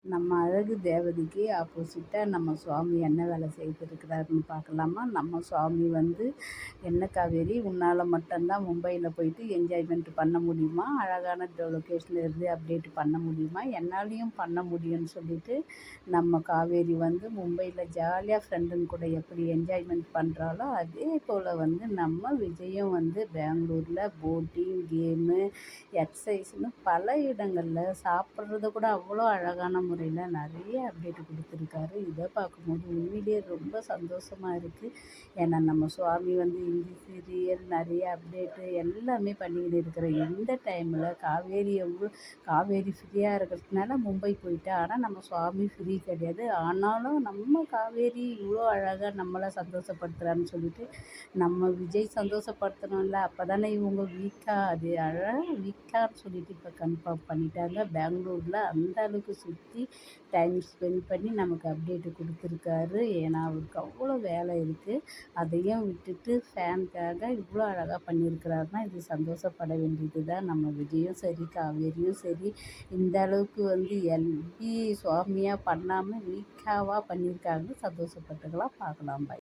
நம்ம அழகு தேவதைக்கு ஆப்போசிட்டாக நம்ம சுவாமி என்ன வேலை செய்திருக்கிறாருன்னு பார்க்கலாமா? நம்ம சுவாமி வந்து, "என்ன காவேரி, உன்னால் மட்டும்தான் மும்பையில் போயிட்டு என்ஜாய்மெண்ட் பண்ண முடியுமா? அழகான லொக்கேஷனில் இருந்து அப்டேட் பண்ண முடியுமா? என்னாலையும் பண்ண முடியும்னு சொல்லிட்டு நம்ம காவேரி வந்து மும்பையில் ஜாலியாக ஃப்ரெண்டுங்க கூட எப்படி என்ஜாய்மெண்ட் பண்ணுறாளோ, அதே போல் வந்து நம்ம விஜயும் வந்து பெங்களூரில் போட்டிங், கேமு, எக்ஸசைஸ்னு பல இடங்களில் சாப்பிட்றத கூட அவ்வளோ அழகான முறையில் நிறைய அப்டேட் கொடுத்துருக்காரு. இதை பார்க்கும்போது உண்மையிலேயே ரொம்ப சந்தோஷமாக இருக்குது. ஏன்னா நம்ம சுவாமி வந்து ஹிந்தி சீரியல் நிறைய அப்டேட்டு எல்லாமே பண்ணிக்கிட்டு இருக்கிற இந்த டைமில் காவேரி ஃப்ரீயாக இருக்கிறதுனால மும்பை போயிட்டா. ஆனால் நம்ம சுவாமி ஃப்ரீ கிடையாது. ஆனாலும் நம்ம காவேரி இவ்வளோ அழகாக நம்மளை சந்தோஷப்படுத்துகிறான்னு சொல்லிட்டு நம்ம விஜய் சந்தோஷப்படுத்தணும்ல. அப்போ தானே இவங்க அது அழகாக வீக்கான்னு சொல்லிட்டு இப்போ கன்ஃபார்ம் பண்ணிட்டாங்க. பெங்களூரில் அந்த அளவுக்கு சுற்றி டைம் ஸ்பெண்ட் பண்ணி நமக்கு அப்டேட்டு கொடுத்துருக்காரு. ஏன்னா அவருக்கு அவ்வளோ வேலை இருக்குது. அதையும் விட்டுட்டு ஃபேனுக்காக இவ்வளோ அழகாக பண்ணியிருக்கிறாருன்னா இது சந்தோஷப்பட வேண்டியது தான். நம்ம விஜயும் சரி, காவேரியும் சரி, இந்த அளவுக்கு வந்து சுவாமியாக பண்ணாமல் வீக்காவாக பண்ணியிருக்காங்க. சந்தோஷப்பட்டுக்கலாம். பார்க்கலாம். பாய்.